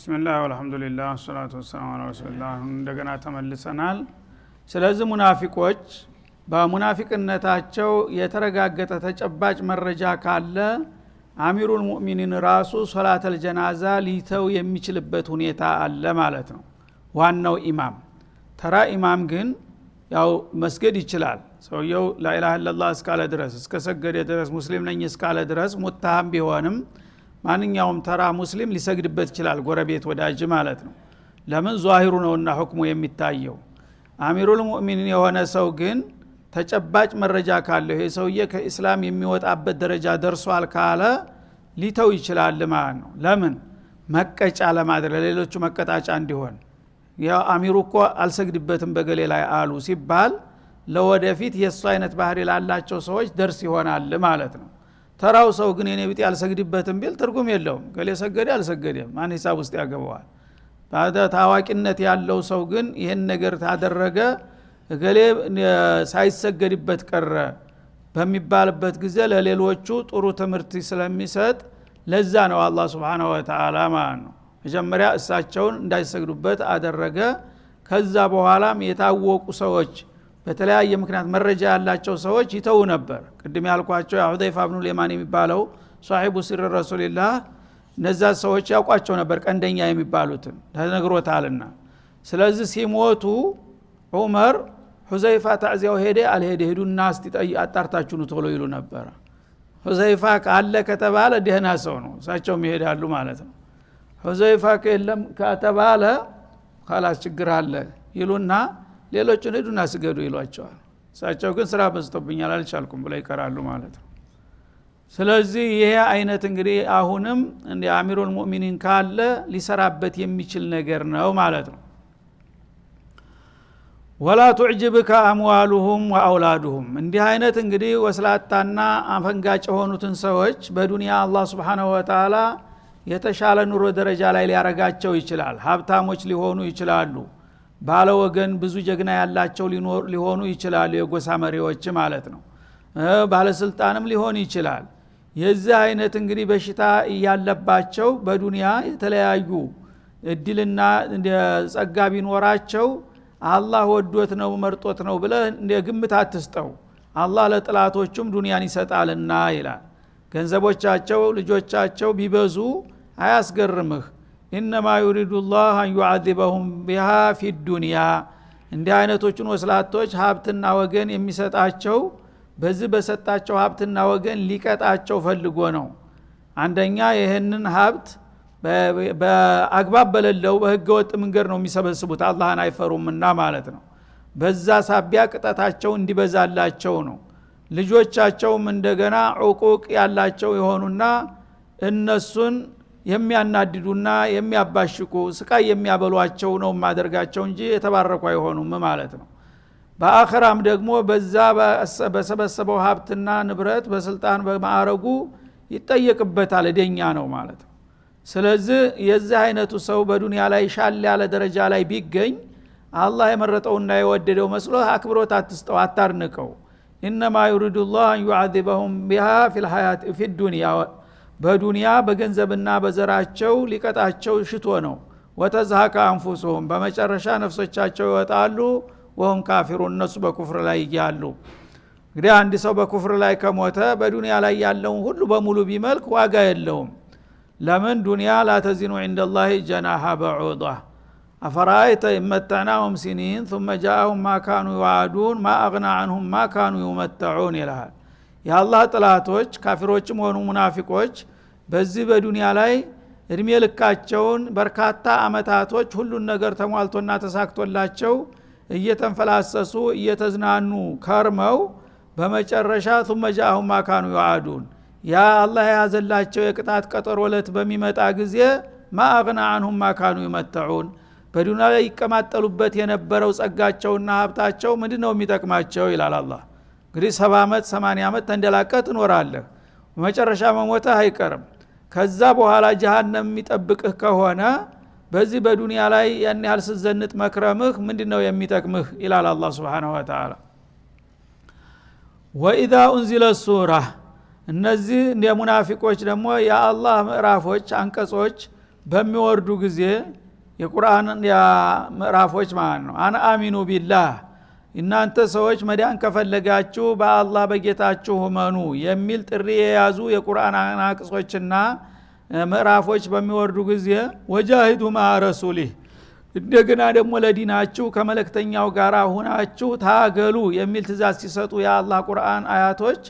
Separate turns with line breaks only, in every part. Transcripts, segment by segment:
ቢስሚላህ ወልሐምዱሊላህ ወሰላቱ ወሰላሙ ዐላ ረሱሊላህ እንደገና ተመልሰናል። ስለዚህ ሙናፊቆች በሙናፊቅነታቸው የተረጋገጠ ተጨባጭ መረጃ ካለ አሚሩል ሙእሚኒን ራሱ ሶላተል ጀናዛ ሊተው የሚችልበት ሁኔታ አለ ማለት ነው። ዋናው ኢማም ተራ ኢማም ግን ያው መስገድ ይችላል። ሰውየው ላኢላሃ ኢላላህ እስካለ ድረስ እስከሰገደ ድረስ ሙስሊም ነኝ እስካለ ድረስ ሙታሃም ቢሆንም ማንኛውም ተራ ሙስሊም ሊሰግድበት ይችላል፣ ጎረቤት ወዳጅ ማለት ነው። ለምን ዛሂሩ ነውና ሁክሙ የሚታየው። አሚሩል ሙእሚኒን የሆነ ሰው ግን ተጨባጭ መረጃ ካለው ይሄ ሰውዬ ከኢስላም የሚወጣበት ደረጃ ደርሷል ካለ ሊተው ይችላል ማለት ነው። ለምን መቀጫ ለማድረግ ለሌሎቹ መቀጣጫ እንዲሆን ያ አሚሩ እኮ አልሰግድበትም በገሌ ላይ አሉ ሲባል ለወደፊት የሱ አይነት ባህሪ ላላቸው ሰዎች ደርስ ይሆናል ማለት ነው። ተራው ሰው ግን የኔ ቢጤ አልሰግድበትም ቢል ትርጉም የለውም። ገሌ ሰገደ አልሰገደም ማን ሂሳብ ውስጥ ያገባዋል? ታዋቂነት ያለው ሰው ግን ይሄን ነገር ታደረገ ገሌ ሳይሰገድበት ቀረ በሚባልበት ጊዜ ለሌሎቹ ጥሩ ትምህርት ስለሚሰጥ ለዛ ነው አላህ Subhanahu Wa Ta'ala ማለት ነው መጀመሪያ እሳቸውን እንዳይሰግዱበት አደረገ። ከዛ በኋላም የታወቁ ሰዎች በተለያየ ምክንያት መረጃ ያላቸው ሰዎች ይተው ነበር። ቅድም ያልኳቸው ሁዘይፋ ኢብኑ ልየማን የሚባለው ሷሂቡ ሲር ረሱልላህ እነዛ ሰዎች ያውቋቸው ነበር ቀንደኛ የሚባሉትን ተነግሮታልና። ስለዚህ ሲሞቱ ዑመር ሁዘይፋ ታዚያው ሄደ አልሄደ ሄዱና እስቲ አጣርታችሁ ነው ቶሎ ይሉ ነበር። ሁዘይፋ ካለ ከተባለ ደህና ሰው ነው እሳቸው ይሄዳሉ ማለት ነው። ሁዘይፋ ከለም ከተባለ خلاص ችግር አለ ይሉና ሌሎቹን ሄዱና ስገዱ ይሏቸዋል። እሳቸው ግን ስራ በዝቶብኛል አልቻልኩም ብለው ይቀራሉ ማለት ነው። ስለዚህ ይሄ አይነት እንግዲህ አሁንም እንደ አሚሩል ሙእሚኒን ካለ ሊሰራበት የሚችል ነገር ነው ማለት ነው። ወላ تُعْجِبْكَ أَمْوَالُهُمْ وَأَوْلَادُهُمْ እንዲህ አይነት እንግዲህ ወስላታና አፈንጋጭ የሆኑትን ሰዎች በዱንያ አላህ Subhanahu Wa Ta'ala የተሻለ ኑሮ ደረጃ ላይ ሊያረጋቸው ይችላል። ሀብታሞች ሊሆኑ ይችላሉ። ባለ ወገን ብዙ ጀግና ያላቸው ሊሆኑ ይችላሉ፣ የጎሳ መሪዎች ማለት ነው። ባለስልጣንም ሊሆን ይችላል። የዚህ አይነት እንግዲህ በሽታ ያለባቸው በዱንያ የተለያዩ እድልና ጸጋ ቢኖራቸው አላህ ወዶት ነው መርጦት ነው ብለ እንደ ግምት አትስጠው። አላህ ለጥላቶቹም ዱንያን ይሰጣልና ይላል። ገንዘቦቻቸው ልጆቻቸው ቢበዙ አያስገርምህ። ኢነማ يريد الله ان يعذبهم بها في الدنيا እንዲህ አይነቶቹን ወስላቶች ሀብትና ወገን የሚሰጣቸው በዚህ በሰጣቸው ሀብትና ወገን ሊቀጣቸው ፈልጎ ነው። አንደኛ ይሄንን ሀብት በአግባብ በሌለው በህገወጥ መንገድ ነው የሚሰበስቡት፣ አላህን አይፈሩምና ማለት ነው። በዛ ሳቢያ ቅጣታቸው እንዲበዛላቸው ነው። ልጆቻቸውም እንደገና ዕቁቅ ያላቸው የሆኑና እነሱን የሚያናድዱና የሚያባሽቁ ስቃይ የሚያበሏቸው ነው ማደርጋቸው እንጂ የተባረኩ አይሆኑም ማለት ነው። በአኺራም ደግሞ በዛ በሰበሰበው ሀብትና ንብረት በስልጣን በማዕረጉ ይጠየቅበታል፣ ደኛ ነው ማለት ነው። ስለዚህ የዚህ አይነቱ ሰው በዱንያ ላይ ሻል ያለ ደረጃ ላይ ቢገኝ አላህ የመረጠውና የወደደው መስሎ አክብሮት አትስጠው፣ አታርንቀው። ኢነማ يريد الله ان يعذبهم بها في الدنيا በዱንያ በገንዘብና በዘራቸው ሊቀጣቸው ሽቶ ነው። ወተዝሃከ አንፉሱሁም በመጨረሻ ነፍሶቻቸው ይወጣሉ። ወሁም ካፊሩን እነሱ በኩፍር ላይ ይያሉ። እንግዲህ አንድ ሰው በኩፍር ላይ ከሞተ በዱንያ ላይ ያለውን ሁሉ በሙሉ ቢመልክ ዋጋ የለውም። ለምን ዱንያ لا تزن عند الله جناح بعوضة أفرأيت إن متعناهم سنين ثم جاءهم ما كانوا يوعدون ما أغنى عنهم ما كانوا يمتعون ይላል። የአላህ ጥላቶች ካፊሮችም ሆኑ ሙናፊቆች በዚህ በዱንያ ላይ እድሜ ልካቸውን በርካታ አመታቶች ሁሉን ነገር ተሟልቶና ተሳክቶላቸው እየተንፈላሰሱ እየተዝናኑ ከርመው በመጨረሻ ثم جاءهم ما كانوا يوعدون ያ አላህ ያዘላቸው የቅጣት ቀጠሮ ለት በሚመጣ ጊዜ ما أغنى عنهم ما كانوا يمتعون በዱንያ ላይ ይቀማጠሉበት የነበረው ጸጋቸውና ሀብታቸው ምንድነው የሚጠቅማቸው ይላል አላህ። እንግዲህ 70 አመት 80 አመት ተንደላቀት ኖራለህ፣ በመጨረሻ መሞትህ አይቀርም። ከዛ በኋላ ጀሃነም የሚጠብቅህ ከሆነ በዚህ በዱንያ ላይ ያን ያህል ስዘንጥ መክረምህ ምንድነው የሚጠቅምህ ይላል አላህ Subhanahu Wa Ta'ala። وإذا أنزل السورة እነዚህ እንደ ሙናፊቆች ደግሞ የአላህ ምዕራፎች አንቀጾች በሚወርዱ ጊዜ የቁርአን ምዕራፎች ማለት ነው አን አሚኑ ቢላህ እናንተ ሰዎች መዳን ከፈለጋችሁ በአላህ በጌታችሁ መኑ የሚል ጥሪ የያዙ የቁርአን አንቀጾችና ምዕራፎች በሚወርዱ ጊዜ ወጃሂዱ ማ ረሱሊህ እንደገና ደግሞ ለዲናችሁ ከመለክተኛው ጋር ሆናችሁ ታገሉ የሚል ትእዛዝ ሲሰጡ የአላህ ቁርአን አያቶች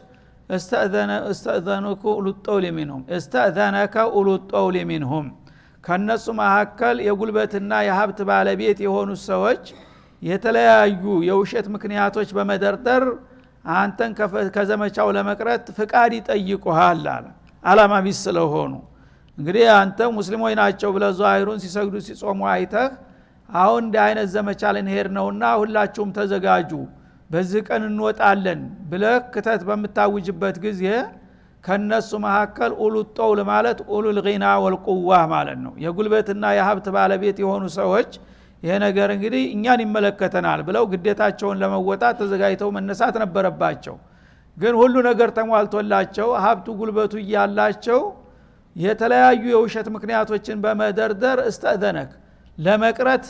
استأذنك أولو الطول منهم استأذنك أولو الطول منهم ከነሱ መካከል የጉልበትና የሀብት ባለቤት የሆኑ ሰዎች የተለያዩ የውሸት ምክንያቶች በመደርደር አንተን ከዘመቻው ለመቅረት ፍቃድ ይጠይቁሃል አለ አላማ ቢስ ስለሆኑ እንግዲህ አንተ ሙስሊሞች ናቸው ብለ ዛሂሩን ሲሰግዱ ሲጾሙ አይተህ አሁን እንደ አይነት ዘመቻ ልንሄድ ነውና ሁላችሁም ተዘጋጁ በዚህ ቀን እንወጣለን ብለህ ክተት በመታወጅበት ጊዜ ከነሱ መካከል ኡሉ ጦል ማለት ኡሉ الغنا والقوه ማለት ነው የጉልበትና የሀብት ባለቤት የሆኑ ሰዎች ይሄ ነገር እንግዲህ እኛን ይመለከተናል ብለው ግዴታቸውን ለመወጣት ተዘጋጅተው መነሳት ነበረባቸው ግን ሁሉ ነገር ተሟልቶላቸው ሀብቱ ጉልበቱ ያላቸው የተለያዩ የውሸት ምክንያቶችን በመደርደር استأذنك ለመቅረት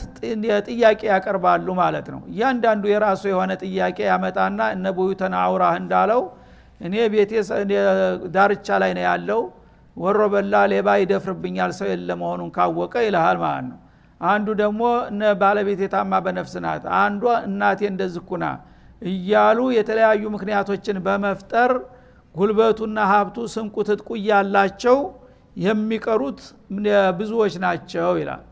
ጥያቄ ያቀርባሉ ማለት ነው እያንዳንዱ የራሱ የሆነ ጥያቄ ያመጣና እነብዩ ተናውራህ እንዳለው እኔ ቤቴ ዳርቻ ላይ ነው ያለው ወሮበላ ሌባ ይደፍርብኛል ሰው የለመሆኑን ካወቀ ይልሃል ማለት ነው አንዱ ደግሞ እነ ባለቤቴ ታማ በነፍስ ናት አንዷ እናቴ እንደዝኩና እያሉ የተለያዩ ምክንያቶችን በመፍጠር ጉልበቱና ሀብቱ ስንቁ ትጥቁ ያላቸው የሚቀሩት ብዙዎች ናቸው ይላል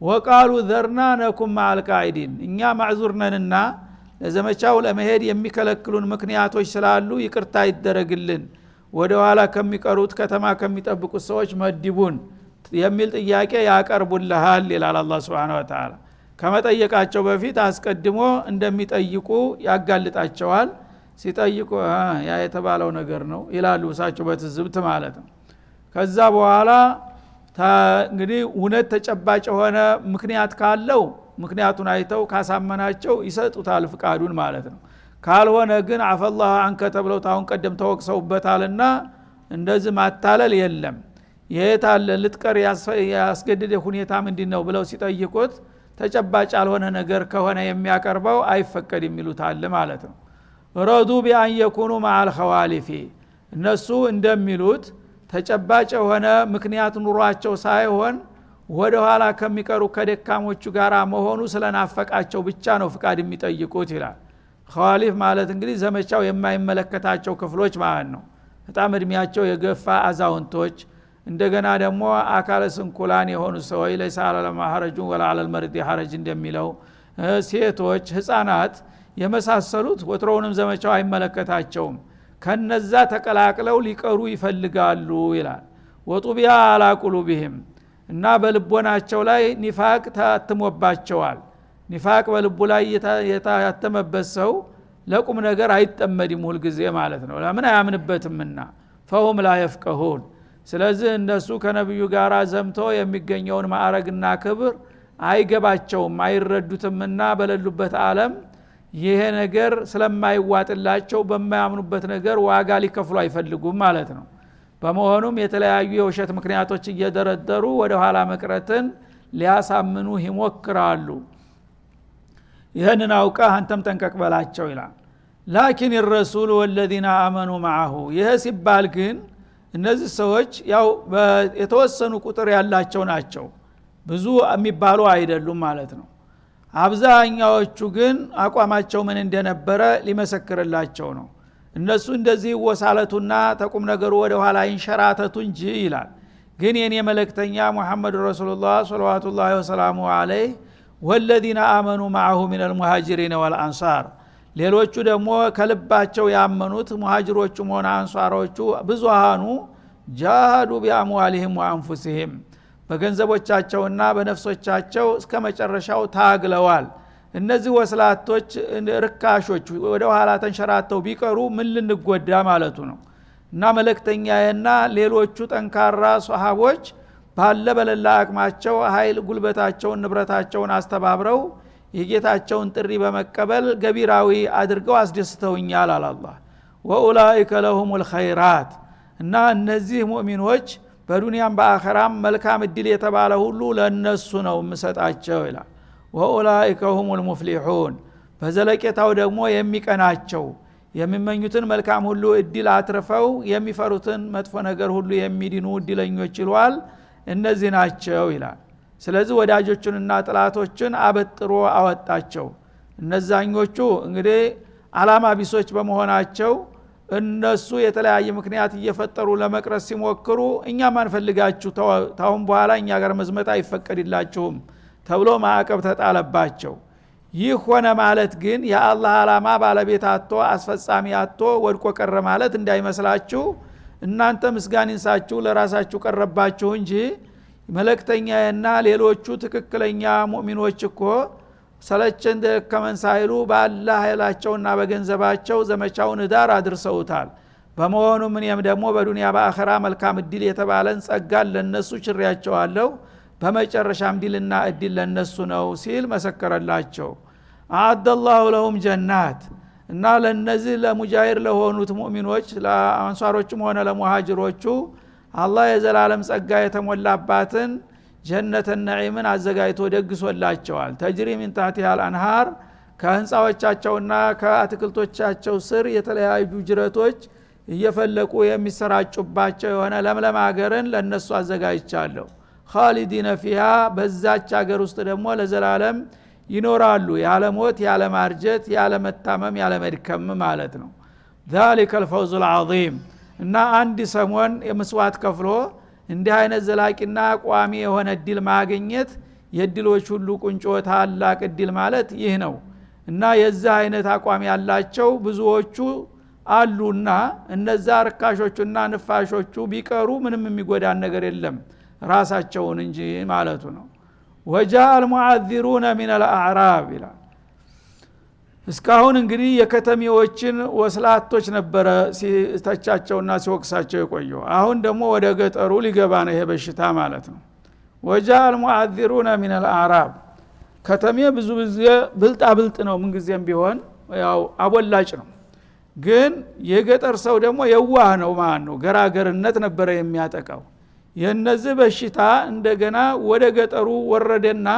ወቃሉ ዘርና ነኩም ማልቃይዲን እኛ ማዕዙርነንና ለዘመቻው ለመሄድ የሚከለክሉን ምክንያቶች ስላሉ ይቅርታ ይደረግልን ወደ ኋላ ከሚቀሩት ከተማ ከሚጠብቁት ሰዎች መድቡን የሚል ጥያቄ ያቀርቡልሃል ይላል አላህ Subhanahu Wa Ta'ala ከመጠየቃቸው በፊት አስቀድሞ እንደሚጠይቁ ያጋልጣቸዋል ሲጠይቁ ያ የተባለው ነገር ነው ይላሉ እሳቸው በትዝብት ማለት ነው ከዛ በኋላ እንግዲህ እውነት ተጨባጭ ሆነ ምክንያት ካለው ምክንያቱን አይተው ካሳመናቸው ይሰጡታል ፍቃዱን ማለት ነው ካልሆነ ግን አፈላህ አንከ ተብለው ታውን ቀደም ተወቅሰውበታልና እንደዚህ ማታለል የለም የታለ ልትቀር ያስገድደ ሁኔታ ምንድነው ብለው ሲጠይቁት ተጨባጭ ያልሆነ ነገር ከሆነ የሚያቀርበው አይፈቀድም ይሉታል ማለት ነው ረዱ ቢአን የኩኑ ማአል ኸዋሊፊ እነሱ እንደሚሉት ተጨባጭ የሆነ ምክንያት ኑሯቸው ሳይሆን ወደ ኋላ ከሚቀሩ ከደካሞቹ ጋራ መሆኑ ስለናፈቃቸው ብቻ ነው ፍቃድ የሚጠይቁት ይላል ኸዋሊፍ ማለት እንግዲህ ዘመቻው የማይመለከታቸው ክፍሎች ማለት ነው በጣም እድሜያቸው የገፋ አዛውንቶች እንደገና ደግሞ አካለ ስንኩላን የሆኑ ሰዎች ለይሳ አለማህረጁ ወላ አለልመርድ ሐረጅ እንደሚለው ሴቶች ህፃናት የመሳሰሉት ወትሮውንም ዘመቻው አይመለከታቸውም ከነዛ ተቀላቅለው ሊቀሩ ይፈልጋሉ ይላል ወጡቢያ አላ ቁሉብህም እና በልቦናቸው ላይ ኒፋቅ ታትሞባቸዋል ኒፋቅ በልቡ ላይ የታተመበት ሰው ለቁም ነገር አይጠመድም ሁሉ ጊዜ ማለት ነው ለምን አያምንበትምና ፈሁም ላ يفقهون ስለዚህ እነሱ ከነብዩ ጋር ዘምቶ የሚገኘውን ማዕረግና ክብር አይገባቸውም አይረዱትምና በለሉበት ዓለም ይሄ ነገር ስለማይዋጥላቸው በማያምኑበት ነገር ዋጋ ሊከፍሉ አይፈልጉም ማለት ነው በመሆኑም የተለያዩ የውሸት ምክንያቶች እየደረደሩ ወደ ኋላ መቅረትን ሊያሳምኑ ይሞክራሉ ይሄንን አውቃ አንተም ተንቀቅበላቸው ይላል ላኪን الرسول والذين آمنوا معه ይሄ ሲባል ግን እነዚህ ሰዎች ያው የተወሰኑ ቁጥር ያላቸው ናቸው ብዙ የሚባሉ አይደሉም ማለት ነው አብዛኛዎቹ ግን አቋማቸው ምን እንደነበረ ሊመሰክርላቸው ነው እነሱ እንደዚህ ወሳለቱና ተቁም ነገሩ ወደ ኋላ ይንሸራተቱ እንጂ ይላል ግን የኔ መልእክተኛ ሙሐመድ ረሱላህ ሰለላሁ ዐለይሂ ወሰለም والذين آمنوا معه من المهاجرين والأنصار ሌሎቹ ደግሞ ከልባቸው ያመኑት ሙሃጅሮቹም ሆነ አንሷሮቹ ብዙሃኑ ጃሃዱ ቢአምዋሊሂም ወአንፉሲሂም በገንዘቦቻቸውና በነፍሶቻቸው እስከ መጨረሻው ታግለዋል እነዚህ ወስላቶች ርካሾች ወደ ኋላ ተንሸራተው ቢቀሩ ምን ልንጎዳ ማለቱ ነው እና መልእክተኛዬና ሌሎቹ ጠንካራ ሷሃቦች ባለ በለላ አቅማቸው ኃይል ጉልበታቸውን ንብረታቸውን አስተባብረው የጌታቸውን ጥሪ በመቀበል ገቢራዊ አድርገው አስደስተውኛል አላህ ወኡላኢከ ለሁሙል ኸይራት እና እነዚህ ሙእሚኖች በዱንያም በአኺራም መልካም እድል የተባለ ሁሉ ለነሱ ነው የምሰጣቸው ይላል። ወኡላኢከ ሁሙል ሙፍሊሑን በዘለቄታው ደግሞ የሚቀናቸው የሚመኙትን መልካም ሁሉ እድል አትርፈው የሚፈሩትን መጥፎ ነገር ሁሉ የሚድኑ እድለኞች ይሏል እነዚህ ናቸው ይላል። ስለዚህ ወዳጆቹንና ጥላቶችን አበጥሮ አወጣቸው። እነዛኞቹ እንግዲህ አላማ ቢሶች በመሆናቸው እነሱ የተለያየ ምክንያት እየፈጠሩ ለመቅረስ ሲሞክሩ እኛ ማንፈልጋችሁ ታውን በኋላ እኛ ጋር መዝመት አይፈቀድላችሁም ተብሎ ማዕቀብ ተጣለባቸው። ይህ ሆነ ማለት ግን የአላህ አላማ ባለቤት አጥቶ አስፈጻሚ አጥቶ ወድቆ ቀረ ማለት እንዳይመስላችሁ። እናንተ ምስጋናንሳችሁ ለራሳችሁ ቀረባችሁ እንጂ መለክተኛና ሌሎቹ ትክክለኛ ሙእሚኖች እኮ ሰለቸን ደከመን ሳይሉ በአላህ ኃይላቸውና በገንዘባቸው ዘመቻውን ዳር አድርሰውታል። በመሆኑም እኔም ደግሞ በዱንያ በአኺራ መልካም እድል የተባለን ጸጋን ለነሱ ችሬያቸዋለሁ፣ በመጨረሻም ድልና እድል ለነሱ ነው ሲል መሰከረላቸው። አዐደላሁ ለሁም ጀናት እና ለነዚህ ለሙጃሂር ለሆኑት ሙእሚኖች ለአንሷሮችም ሆነ ለሙሃጅሮቹ አላህ የዘላለም ጸጋ የተሞላባትን ጀነተ ነዒምን አዘጋጅቶ ደግሶላቸዋል። ተጅሪ ሚን ታህቲሃ አልአንሃር ከህንፃዎቻቸውና ከአትክልቶቻቸው ስር የተለያዩ ጅረቶች እየፈለቁ የሚሰራጩባቸው የሆነ ለምለም ሀገርን ለነሱ አዘጋጅቻለሁ። ኻሊዲነ ፊሃ በዛች ሀገር ውስጥ ደግሞ ለዘላለም ይኖራሉ፣ ያለ ሞት ያለ ማርጀት ያለ መታመም ያለ መድከም ማለት ነው። ذلك الفوز العظيم እና አንድ ሰሞን የመስዋዕት ከፍሎ እንዲህ አይነት ዘላቂና ቋሚ የሆነ እድል ማግኘት የድሎች ሁሉ ቁንጮ ታላቅ እድል ማለት ይህ ነው። እና የዛ አይነት አቋም ያላቸው ብዙዎቹ አሉና እነዛ ርካሾቹና ንፋሾቹ ቢቀሩ ምንም የሚጎዳን ነገር የለም ራሳቸውን እንጂ ማለቱ ነው። وجاء المعذرون من الاعراب ይላል። እስካሁን እንግዲህ የከተሜዎችን ወስላቶች ነበረ ሲተቻቸውና ሲወቅሳቸው የቆየው። አሁን ደግሞ ወደ ገጠሩ ሊገባ ነው ይሄ በሽታ ማለት ነው። وجاء المعذرون من الاعراب ከተሜ ብዙ ብልጣ ብልጥ ነው ምን ጊዜም ቢሆን ያው አቦላጭ ነው። ግን የገጠር ሰው ደግሞ የዋህ ነው ማለት ነው። ገራገርነት ነበረ የሚያጠቃው። የነዚህ በሽታ እንደገና ወደ ገጠሩ ወረደና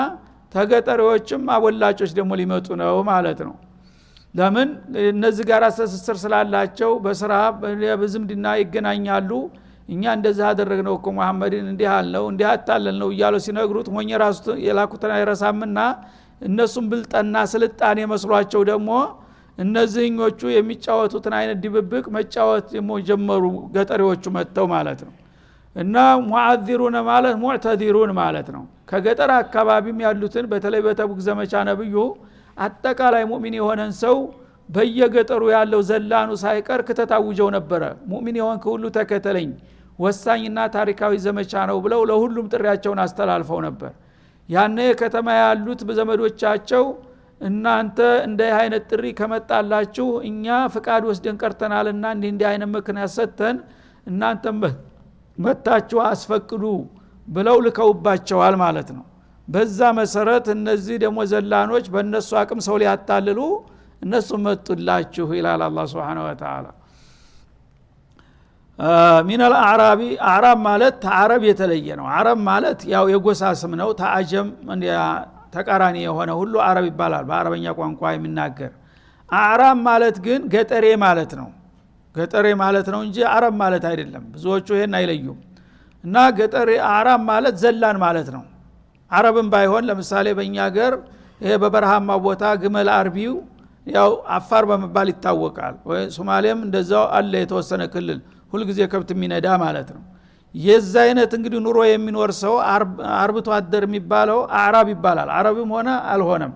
ተገጠሪዎችም አቦላጮች ደግሞ ሊመጡ ነው ማለት ነው። ለምን እነዚህ ጋር አስተሳሰር ስላላቸው በስራ በዝምድና ይገናኛሉ። እኛ እንደዛ አደረግነው እኮ መሐመድን እንዲህ አልነው እንዲህ አታለልነው እያሉ ሲነግሩት ሞኝ ራሱ የላኩትን አይረሳምና እነሱም ብልጠና ስልጣኔ መስሏቸው ደግሞ እነዚህኞቹ የሚጫወቱትን አይነት ድብብቅ መጫወት ደግሞ ጀመሩ ገጠሪዎቹ መጥተው ማለት ነው። እና ሙዓዚሩን ማለት ሙዕተዲሩን ማለት ነው። ከገጠር አካባቢም ያሉትን በተለይ በተቡክ ዘመቻ ነብዩ አጠቃላይ ሙእሚን የሆነን ሰው በየገጠሩ ያለው ዘላኑ ሳይቀር ከተታውጀው ነበረ። ሙእሚን የሆንክ ሁሉ ተከተለኝ ወሳኝና ታሪካዊ ዘመቻ ነው ብለው ለሁሉም ጥሪያቸውን አስተላልፈው ነበር። ያኔ ከተማ ያሉት በዘመዶቻቸው እናንተ እንደ አይነት ጥሪ ከመጣላችሁ እኛ ፍቃድ ወስደን ቀርተናልና እንዲህ አይነት ምክንያት ሰጥተን እናንተ መታችሁ አስፈቅዱ ብለው ልከውባቸዋል ማለት ነው። በዛ መሰረት እነዚህ ደግሞ ዘላኖች በእነሱ አቅም ሰው ሊያታልሉ እነሱ መጡላችሁ ይላል አላህ Subhanahu Wa Ta'ala። ሚን አልአዕራቢ አዕራብ ማለት አረብ የተለየ ነው። አረብ ማለት ያው የጎሳ ስም ነው። ተአጀም ተቃራኒ የሆነ ሁሉ አረብ ይባላል በአረበኛ ቋንቋ የሚናገር። አዕራብ ማለት ግን ገጠሬ ማለት ነው። ገጠሬ ማለት ነው እንጂ አረብ ማለት አይደለም። ብዙዎቹ ይሄን አይለዩም። እና ገጠሬ አዕራብ ማለት ዘላን ማለት ነው። አረብም ባይሆን ለምሳሌ በእኛ ሀገር ይሄ በበረሃማ ቦታ ግመል አርቢው ያው አፋር በመባል ይታወቃል። ወይ ሶማሌም እንደዛው አለ የተወሰነ ክልል ሁሉ ጊዜ ከብት የሚነዳ ማለት ነው። የዛ አይነት እንግዲህ ኑሮ የሚኖር ሰው አርብቶ አደር የሚባለው አዕራብ ይባላል። አረብም ሆነ አልሆነም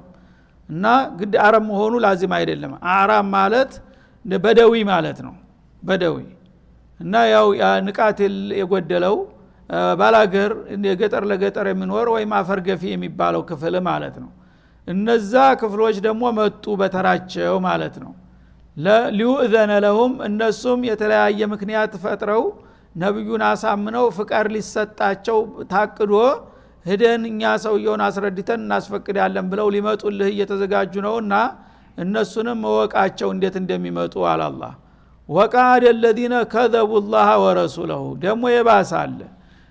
እና ግድ አረብ መሆኑ ላዚም አይደለም። አዕራብ ማለት በደዊ ማለት ነው። በደዊ እና ያው ንቃት የጎደለው ባላገር የገጠር ለገጠር የሚኖር ወይ ማፈርገፊ የሚባለው ክፍል ማለት ነው። እነዛ ክፍሎች ደግሞ መጡ በተራቸው ማለት ነው። ለሊኡዘነ ለሁም እነሱም የተለያየ ምክንያት ፈጥረው ነብዩን አሳምነው ፍቃድ ሊሰጣቸው ታቅዶ ሄደን እኛ ሰውየውን አስረድተን እናስፈቅዳለን ብለው ሊመጡልህ እየተዘጋጁ ነውና እነሱንም መወቃቸው እንዴት እንደሚመጡ አላህ። ወቃደ الذين كذبوا الله ورسوله ደግሞ የባሳለ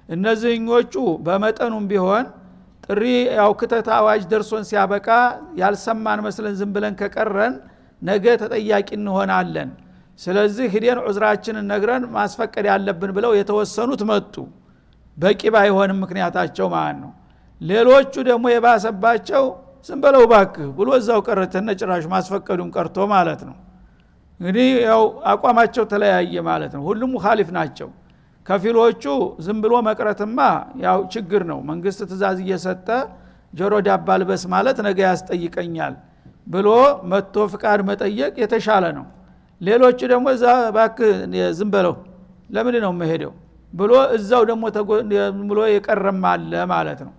እነዚህኞቹ በመጠኑም ቢሆን ጥሪ ያው ክተት አዋጅ ደርሶን ሲያበቃ ያልሰማን መስለን ዝም ብለን ከቀረን ነገ ተጠያቂ እንሆናለን። ስለዚህ ሂደን ዑዝራችንን ነግረን ማስፈቀድ ያለብን ብለው የተወሰኑት መጡ። በቂ ባይሆንም ምክንያታቸው ማለት ነው። ሌሎቹ ደግሞ የባሰባቸው ዝም ብለው ባክህ ብሎ እዛው ቀረተነ ጭራሽ ማስፈቀዱም ቀርቶ ማለት ነው። እንግዲህ ያው አቋማቸው ተለያየ ማለት ነው። ሁሉም ሙኻሊፍ ናቸው። ከፊሎቹ ዝም ብሎ መቅረትማ ያው ችግር ነው፣ መንግስት ትእዛዝ እየሰጠ ጆሮ ዳባ ልበስ ማለት ነገ ያስጠይቀኛል ብሎ መጥቶ ፍቃድ መጠየቅ የተሻለ ነው። ሌሎቹ ደግሞ እዛ ባክህ ዝም በለው ለምን ነው መሄደው ብሎ እዛው ደግሞ ብሎ የቀረም አለ ማለት ነው።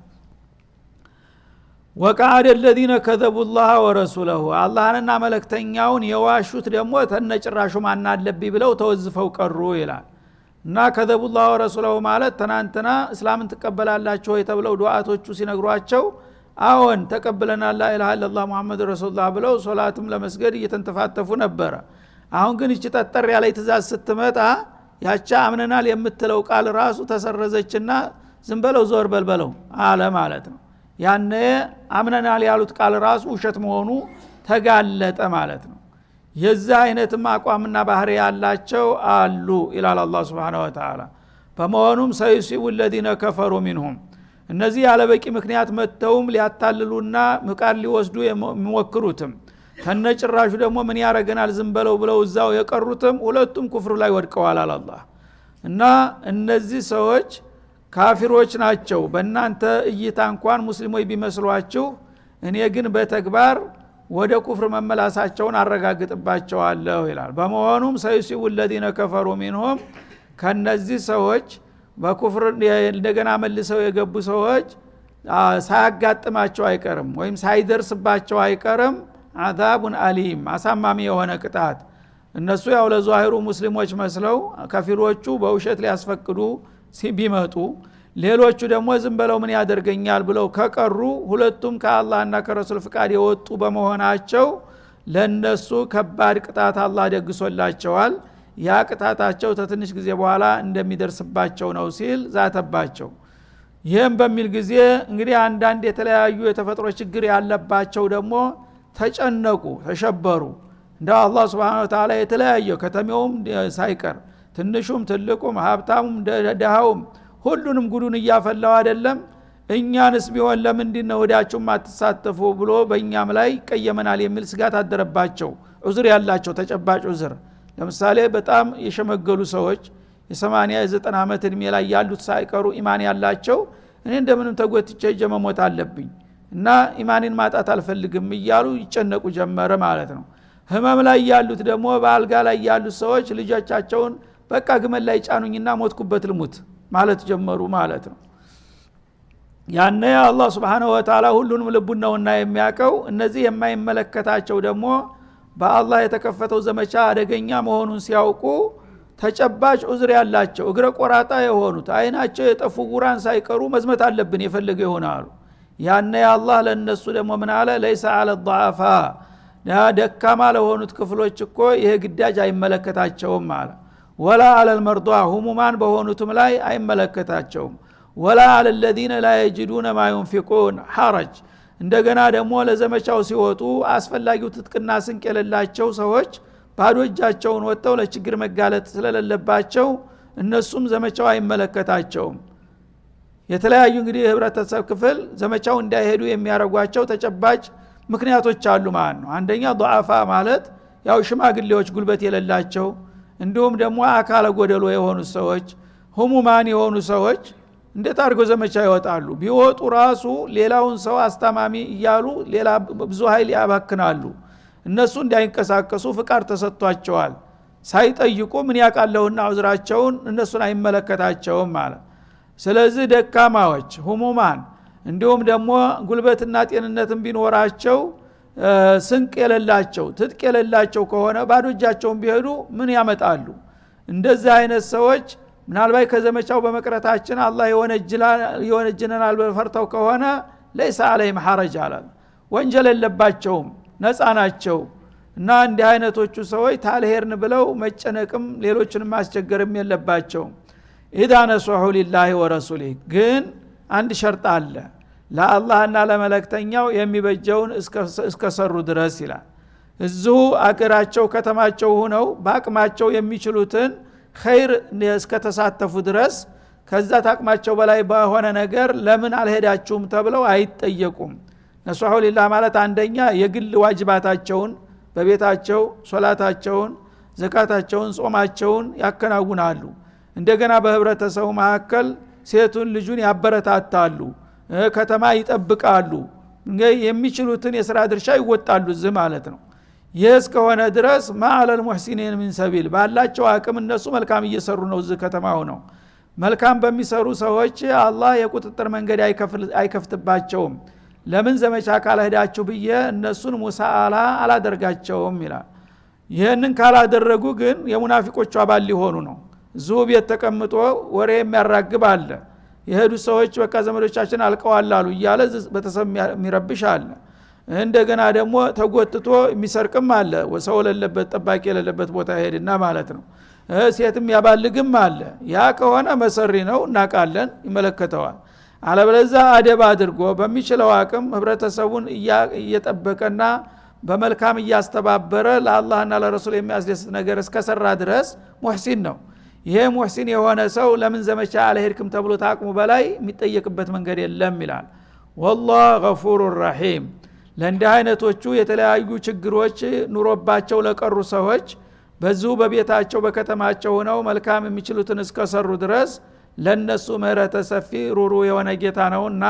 ወቃደ الذين كذبوا الله ورسوله አላህንና መለክተኛውን የዋሹት ደግሞ ተነጭራሹ ማን አለብኝ ብለው ተወዝፈው ቀሩ ይላል። እና كذبوا الله ورسوله ማለት ተናንተና እስላምን ተቀበላላችሁ ወይ ተብለው ዱዓቶቹ ሲነግሯቸው አዎን ተቀበለናል ላ ኢላሃ ኢላላህ ሙሐመድ ረሱላህ ብለው ሶላትም ለመስገድ እየተንተፋተፉ ነበር። አሁን ግን እቺ ተጠር ያለ ትእዛዝ ስትመጣ ያቻ አምነናል የምትለው ቃል ራሱ ተሰረዘችና ዝም በለው ዞር በልበለው አለ ማለት ነው። ያነ አምነናል ያሉት ቃል ራሱ ውሸት መሆኑ ተጋለጠ ማለት ነው። የዛ አይነትም አቋምና ባህሪ ያላቸው አሉ ኢላላ አላህ Subhanahu Wa Ta'ala። በመሆኑም ሰይሲቡ الذين كفروا منهم እነዚህ ያለበቂ ምክንያት መተውም ሊያታልሉና ምቃል ሊወስዱ የሚሞክሩትም ተነጭራሹ ደግሞ ምን ያረጋናል ዝም በለው ብለው እዛው የቀሩትም ሁለቱም ኩፍር ላይ ወድቀዋል አላህ። እና እነዚህ ሰዎች ካፊሮች ናቸው በእናንተ እይታ እንኳን ሙስሊሞች ቢመስሏችሁ፣ እኔ ግን በተግባር ወደ ኩፍር መመላሳቸውን አረጋግጥባቸዋለሁ ይላል። በመሆኑም ሰይሲቡ الذين كفروا منهم ከነዚህ ሰዎች በኩፍር እንደገና መልሰው የገቡ ሰዎች ሳያጋጥማቸው አይቀርም ወይም ሳይደርስባቸው አይቀርም አዛቡን አሊም አሳማሚ የሆነ ቅጣት። እነሱ ያው ለዛሂሩ ሙስሊሞች መስለው ከፊሮቹ በውሸት ሊያስፈቅዱ ቢመጡ፣ ሌሎቹ ደግሞ ዝም ብለው ምን ያደርገኛል ብለው ከቀሩ ሁለቱም ከአላህና ከረሱል ፍቃድ የወጡ በመሆናቸው ለነሱ ከባድ ቅጣት አላህ ደግሶላቸዋል። ያ ቅጣታቸው ተትንሽ ጊዜ በኋላ እንደሚደርስባቸው ነው ሲል ዛተባቸው። ይህም በሚል ጊዜ እንግዲህ አንዳንድ የተለያዩ የተፈጥሮ ችግር ያለባቸው ደግሞ ተጨነቁ፣ ተሸበሩ። እንደው አላህ Subhanahu Wa Ta'ala የተለያየ ከተሜውም ሳይቀር ትንሹም ትልቁም ሀብታሙም ደሃውም ሁሉንም ጉዱን እያፈላው አይደለም እኛንስ ቢሆን ለምንድን ነው ወዳችሁም አትሳተፉ ብሎ በእኛም ላይ ቀየመናል የሚል ስጋት አደረባቸው። ዑዝር ያላቸው ተጨባጭ ዑዝር ለምሳሌ በጣም የሸመገሉ ሰዎች የ80 የ90 ዓመት እድሜ ላይ ያሉት ሳይቀሩ ኢማን ያላቸው እኔ እንደምንም ተጎትቼ ጀመሞት አለብኝ እና ኢማንን ማጣት አልፈልግም እያሉ ይጨነቁ ጀመረ ማለት ነው። ህመም ላይ ያሉት ደግሞ በአልጋ ላይ ያሉት ሰዎች ልጆቻቸውን በቃ ግመል ላይ ጫኑኝና ሞትኩበት ልሙት ማለት ጀመሩ ማለት ነው። ያነ አላህ Subhanahu Wa Ta'ala ሁሉንም ልቡን ነውና የሚያቀው። እነዚህ የማይመለከታቸው ደግሞ በአላህ የተከፈተው ዘመቻ አደገኛ መሆኑን ሲያውቁ ተጨባጭ ዑዝር ያላቸው እግረ ቆራጣ የሆኑት አይናቸው የጠፉ ጉራን ሳይቀሩ መዝመት አለብን የፈለገ ይሆናሉ። ያነ አላህ ለነሱ ደግሞ ምን አለ ለይሰ አለ الضعفاء ደካማ ለሆኑት ክፍሎች እኮ ይሄ ግዳጅ አይመለከታቸውም አለ። ወላ አለ المرضى ህሙማን በሆኑትም ላይ አይመለከታቸውም። ወላ አለ الذين لا يجدون ما ينفقون حرج እንደገና ደግሞ ለዘመቻው ሲወጡ አስፈላጊው ትጥቅና ስንቅ የሌላቸው ሰዎች ባዶ እጃቸውን ወጥተው ለችግር መጋለጥ ስለሌለባቸው እነሱም ዘመቻው አይመለከታቸውም። የተለያዩ እንግዲህ ህብረተሰብ ክፍል ዘመቻው እንዳይሄዱ የሚያረጓቸው ተጨባጭ ምክንያቶች አሉ ማለት ነው። አንደኛ ضعፋ ማለት ያው ሽማግሌዎች ጉልበት የሌላቸው፣ እንዲሁም ደግሞ አካለ ጎደሎ የሆኑ ሰዎች፣ ህሙማን የሆኑ ሰዎች እንዴት አድርገው ዘመቻ ይወጣሉ? ቢወጡ ራሱ ሌላውን ሰው አስተማሚ እያሉ ሌላ ብዙ ኃይል ያባክናሉ። እነሱ እንዳይንቀሳቀሱ ፍቃድ ተሰጥቷቸዋል። ሳይጠይቁ ምን ያቃለውና ዑዝራቸውን እነሱን አይመለከታቸውም ማለት። ስለዚህ ደካማዎች ህሙማን እንዲሁም ደግሞ ጉልበትና ጤንነትም ቢኖራቸው ስንቅ የሌላቸው ትጥቅ የሌላቸው ከሆነ ባዶ እጃቸውን ቢሄዱ ምን ያመጣሉ? እንደዚህ አይነት ሰዎች ምናልባት ከዘመቻው በመቅረታችን አላህ የወነጀለናል በፈርተው ከሆነ ለይሰ አለይሂም ሐረጅ አለ። ወንጀል የለባቸውም ነፃ ናቸው። እና እንዲህ አይነቶቹ ሰዎች ታልሄርን ብለው መጨነቅም ሌሎችንም ማስቸገርም የለባቸውም። ኢዛ ነሱሑ ሊላሂ ወረሱሊህ ግን አንድ ሸርጥ አለ ለአላህና ለመለክተኛው የሚበጀውን እስከሰሩ ድረስ ይላል። እዚሁ አገራቸው ከተማቸው ሆነው በአቅማቸው የሚችሉትን ኸይር እስከተሳተፉ ድረስ ከዛ ታቅማቸው በላይ በሆነ ነገር ለምን አልሄዳችሁም ተብለው አይጠየቁም። ነሱሑ ሊላህ ማለት አንደኛ የግል ዋጅባታቸውን በቤታቸው ሶላታቸውን፣ ዘካታቸውን፣ ጾማቸውን ያከናውናሉ። እንደገና በህብረተሰቡ መካከል ሴቱን ልጁን ያበረታታሉ፣ ከተማ ይጠብቃሉ፣ የሚችሉትን የሥራ ድርሻ ይወጣሉ እዚህ ማለት ነው። ይህ እስከሆነ ድረስ ማዕለል ሙሕሲኒን ሚን ሰቢል ባላቸው አቅም እነሱ መልካም እየሰሩ ነው። እዚህ ከተማ ሆነው መልካም በሚሰሩ ሰዎች አላህ የቁጥጥር መንገድ አይከፍትባቸውም። ለምን ዘመቻ ካላሄዳችሁ ብዬ እነሱን ሙሳአላ አላደርጋቸውም ይላል። ይህንን ካላደረጉ ግን የሙናፊቆቹ አባል ሊሆኑ ነው። እዚሁ ቤት ተቀምጦ ወሬ የሚያራግብ አለ። የሄዱ ሰዎች በቃ ዘመዶቻችን አልቀዋል አሉ እያለ በተሰብ የሚረብሽ አለ። እንደገና ደግሞ ተጎትቶ የሚሰርቅም አለ። ሰው ለለበት ጠባቂ የሌለበት ቦታ ይሄድና ማለት ነው። ሴትም ያባልግም አለ። ያ ከሆነ መሰሪ ነው እናቃለን፣ ይመለከተዋል። አለበለዚያ አደብ አድርጎ በሚችለው አቅም ህብረተሰቡን እየጠበቀና በመልካም እያስተባበረ ለአላህና ለረሱል የሚያስደስት ነገር እስከሰራ ድረስ ሙህሲን ነው። ይሄ ሙህሲን የሆነ ሰው ለምን ዘመቻ አልሄድክም ተብሎ ታቅሙ በላይ የሚጠየቅበት መንገድ የለም ይላል። ወላህ ገፉር ረሒም። ለእንዲህ አይነቶቹ የተለያዩ ችግሮች ኑሮባቸው ለቀሩ ሰዎች በዚሁ በቤታቸው በከተማቸው ሆነው መልካም የሚችሉትን እስከሰሩ ድረስ ለነሱ ምህረተ ሰፊ ሩሩ የሆነ ጌታ ነውና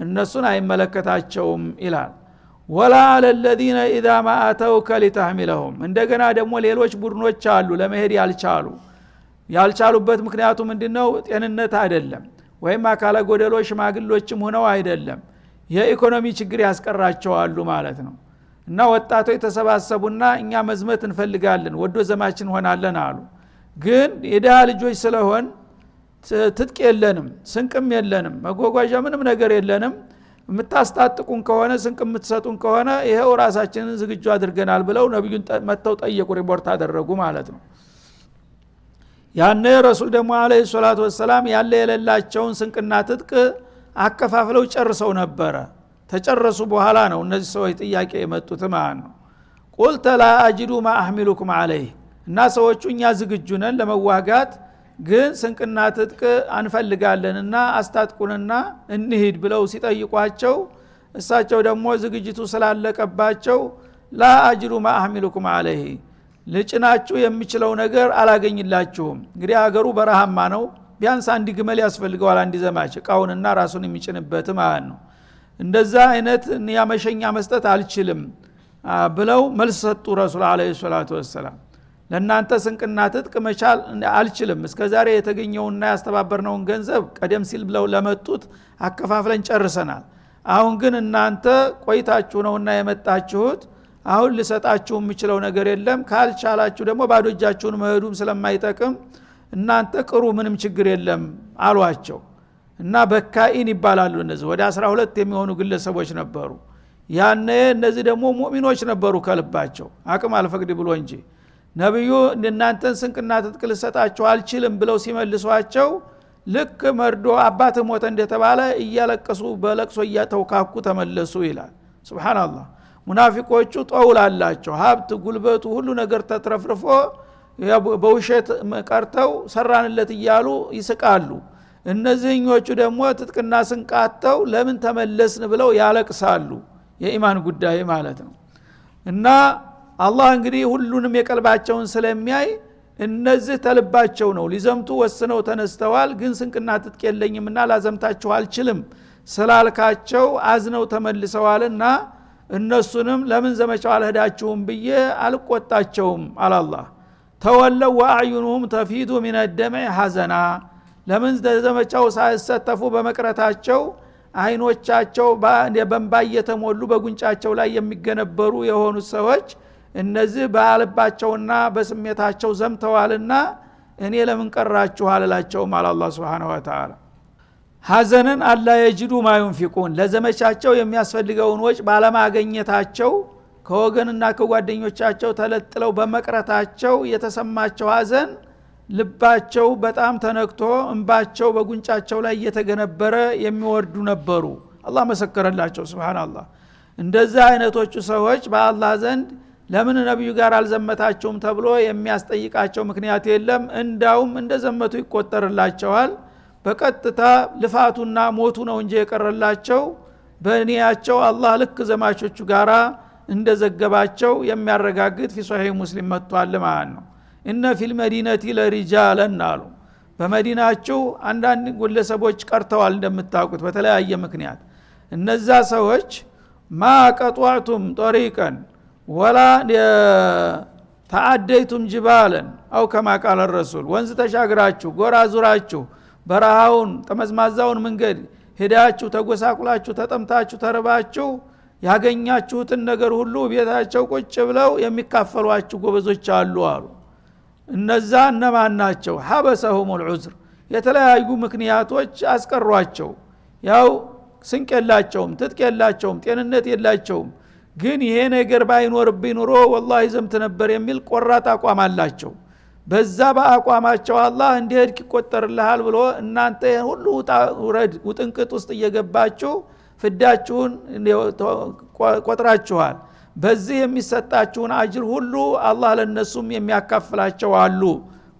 እነሱን አይመለከታቸውም ይላል። ወላ አለለዚነ ኢዛ ማ አተውከ ሊተህሚለሁም። እንደገና ደግሞ ሌሎች ቡድኖች አሉ ለመሄድ ያልቻሉበት ምክንያቱ ምንድነው? ጤንነት አይደለም፣ ወይም አካለ ጎደሎ ሽማግሎችም ሆነው አይደለም፣ የኢኮኖሚ ችግር ያስቀራቸዋሉ ማለት ነው። እና ወጣቶች ተሰባሰቡና እኛ መዝመት እንፈልጋለን ወዶ ዘማችን ሆናለን አሉ። ግን የደሃ ልጆች ስለሆን ትጥቅ የለንም፣ ስንቅም የለንም፣ መጓጓዣ ምንም ነገር የለንም። የምታስታጥቁን ከሆነ ስንቅ የምትሰጡን ከሆነ ይሄው ራሳችንን ዝግጁ አድርገናል ብለው ነብዩን መተው ጠየቁ፣ ሪፖርት አደረጉ ማለት ነው። ያነ ረሱል ደግሞ አለይሂ ሰላቱ ወሰላም ያለ የሌላቸውን ስንቅና ትጥቅ አከፋፍለው ጨርሰው ነበረ። ተጨረሱ በኋላ ነው እነዚህ ሰዎች ጥያቄ የመጡት ማለት ነው። ቁልተ ላ አጅዱ ማ አህሚሉኩም አለይህ። እና ሰዎቹ እኛ ዝግጁ ነን ለመዋጋት ግን ስንቅና ትጥቅ አንፈልጋለንና አስታጥቁንና እንሂድ ብለው ሲጠይቋቸው እሳቸው ደግሞ ዝግጅቱ ስላለቀባቸው ላ አጅዱ ማ አህሚሉኩም አለይህ፣ ልጭናችሁ የሚችለው ነገር አላገኝላችሁም። እንግዲህ አገሩ በረሃማ ነው። ቢያንስ አንድ ግመል ያስፈልገዋል አንድ ዘማች እቃውንና ራሱን የሚጭንበት ማለት ነው። እንደዛ አይነት ያመሸኛ መስጠት አልችልም ብለው መልስ ሰጡ ረሱል አለይሂ ሰላቱ ወሰላም። ለናንተ ስንቅና ትጥቅ መቻል አልችልም፣ እስከዛሬ የተገኘውና ያስተባበርነውን ገንዘብ ቀደም ሲል ብለው ለመጡት አከፋፍለን ጨርሰናል። አሁን ግን እናንተ ቆይታችሁ ነውና የመጣችሁት፣ አሁን ልሰጣችሁ የምችለው ነገር የለም። ካልቻላችሁ ደግሞ ባዶ እጃችሁን መሄዱም ስለማይጠቅም እናንተ ቅሩ፣ ምንም ችግር የለም አሏቸው። እና በካኢን ይባላሉ እነዚህ ወደ 12 የሚሆኑ ግለሰቦች ነበሩ። ያኔ እነዚህ ደግሞ ሙእሚኖች ነበሩ ከልባቸው፣ አቅም አልፈቅድ ብሎ እንጂ። ነብዩ እናንተን ስንቅና ትጥቅ ልሰጣችሁ አልችልም ብለው ሲመልሷቸው ልክ መርዶ አባትህ ሞተ እንደተባለ እያለቀሱ በለቅሶ እያተውካኩ ተመለሱ ይላል። ሱብሃንአላህ። ሙናፊቆቹ ጠውላላቸው፣ ሀብት ጉልበቱ ሁሉ ነገር ተትረፍርፎ በውሸት ቀርተው ሰራንለት እያሉ ይስቃሉ። እነዚህኞቹ ደግሞ ትጥቅና ስንቃተው ለምን ተመለስን ብለው ያለቅሳሉ። የኢማን ጉዳይ ማለት ነው። እና አላህ እንግዲህ ሁሉንም የቀልባቸውን ስለሚያይ እነዚህ ተልባቸው ነው ሊዘምቱ ወስነው ተነስተዋል። ግን ስንቅና ትጥቅ የለኝምና ላዘምታችሁ አልችልም ስላልካቸው አዝነው ተመልሰዋልና እነሱንም ለምን ዘመቻው አልሄዳችሁም ብዬ አልቆጣቸውም አላህ። ተወለው ወአዕዩኑሁም ተፊዱ ሚነ ደምዕ ሐዘና። ለምን ዘመቻው ሳይሳተፉ በመቅረታቸው አይኖቻቸው በእንባ እየተሞሉ በጉንጫቸው ላይ የሚገነበሩ የሆኑ ሰዎች እነዚህ በአልባቸውና በስሜታቸው ዘምተዋልና እኔ ለምን ቀራችሁ አላላቸውም አላህ Subhanahu Wa Ta'ala። ሐዘንን አላ የጅዱ ማዩንፊቁን፣ ለዘመቻቸው የሚያስፈልገውን ወጭ ባለማግኘታቸው ከወገንና ከጓደኞቻቸው ተለጥለው በመቅረታቸው የተሰማቸው ሐዘን ልባቸው በጣም ተነክቶ እንባቸው በጉንጫቸው ላይ እየተገነበረ የሚወርዱ ነበሩ። አላህ መሰከረላቸው። ሱብሃንአላህ። እንደዛ አይነቶቹ ሰዎች በአላህ ዘንድ ለምን ነብዩ ጋር አልዘመታቸውም ተብሎ የሚያስጠይቃቸው ምክንያት የለም። እንዳውም እንደዘመቱ ይቆጠርላቸዋል። በቀጥታ ልፋቱና ሞቱ ነው እንጂ የቀረላቸው በኒያቸው አላህ ልክ ዘማቾቹ ጋራ እንደዘገባቸው የሚያረጋግጥ في صحيح ሙስሊም መጥቷል ማለት ነው። እነ ፊል መዲነቲ ለሪጃለን አሉ። በመዲናቸው አንዳንድ ግለሰቦች ቀርተዋል እንደምታውቁት በተለያየ ምክንያት። እነዛ ሰዎች ማ ቀጧዕቱም ጠሪቀን ወላ ተዓደይቱም ጅባለን አው ከማ ቃል ረሱል ወንዝ ተሻግራችሁ ጎራ ዙራችሁ በረሃውን ጠመዝማዛውን መንገድ ሄዳችሁ ተጎሳቁላችሁ ተጠምታችሁ ተርባችሁ ያገኛችሁትን ነገር ሁሉ ቤታቸው ቁጭ ብለው የሚካፈሏችሁ ጎበዞች አሉ አሉ። እነዛ እነማን ናቸው? ሐበሰሁም العذر የተለያዩ ምክንያቶች አስቀሯቸው። ያው ስንቅ የላቸውም፣ ትጥቅ የላቸውም፣ ጤንነት የላቸውም። ግን ይሄ ነገር ባይኖርብኝ ኑሮ ወላሂ ዘምት ነበር የሚል ቆራጥ አቋም አላቸው። በዛ በአቋማቸው አላህ እንዲሄድ ይቆጠርልሃል ብሎ እናንተ ሁሉ ውረድ ውጥንቅጥ ውስጥ እየገባችሁ ፍዳችሁን ቆጥራችኋል። በዚህ የሚሰጣችሁን አጅር ሁሉ አላህ ለነሱም የሚያካፍላቸው አሉ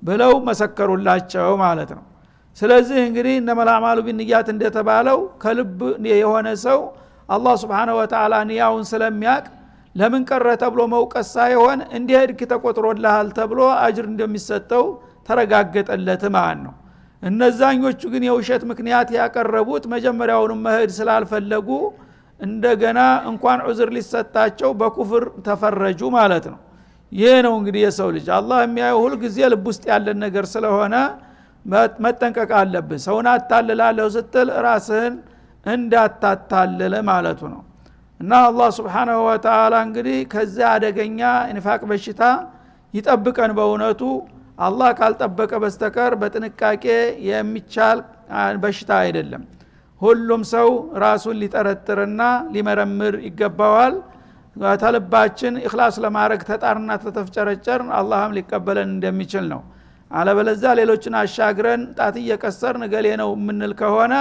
ብለው መሰከሩላቸው ማለት ነው። ስለዚህ እንግዲህ እነመል አዕማሉ ቢንኒያት እንደተባለው ከልብ የሆነ ሰው አላህ Subhanahu Wa Ta'ala ንያውን ስለሚያቅ ለምን ቀረ ተብሎ መውቀስ ሳይሆን እንዲሄድክ ተቆጥሮልሃል ተብሎ አጅር እንደሚሰጠው ተረጋገጠለት ማለት ነው። እነዛኞቹ ግን የውሸት ምክንያት ያቀረቡት መጀመሪያውንም መሄድ ስላልፈለጉ እንደገና እንኳን ዑዝር ሊሰጣቸው በኩፍር ተፈረጁ ማለት ነው። ይሄ ነው እንግዲህ የሰው ልጅ አላህ የሚያየው ሁሉ ጊዜ ልብ ውስጥ ያለ ነገር ስለሆነ መጠንቀቅ አለብህ። ሰውን አታልላለሁ ስትል ራስህን እንዳታታልለ ማለቱ ነው። እና አላህ Subhanahu Wa Ta'ala እንግዲህ ከዚያ አደገኛ ንፋቅ በሽታ ይጠብቀን። በእውነቱ አላህ ካልጠበቀ በስተቀር በጥንቃቄ የሚቻል በሽታ አይደለም። ሁሉም ሰው ራሱን ሊጠረጥርና ሊመረምር ይገባዋል። ተልባችን ኢኽላስ ለማድረግ ተጣርና ተተፍጨረጨርን አላህም ሊቀበለን እንደሚችል ነው። አለበለዚያ ሌሎችን አሻግረን ጣት እየቀሰርን ገሌ ነው የምንል ከሆነ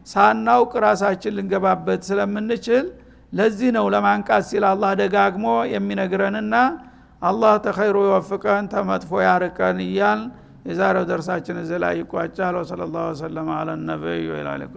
ሳናውቅ ራሳችን ልንገባበት ስለምንችል ለዚህ ነው ለማንቃት ሲል አላህ ደጋግሞ የሚነግረንና አላህ ተኸይሩ ይወፍቀን ተመጥፎ ያርቀን እያልን የዛሬው ደርሳችን እዚህ ላይ ይቋጫል። ወሰለላሁ ዐለ ነብዩ ወዐላ አሊሂ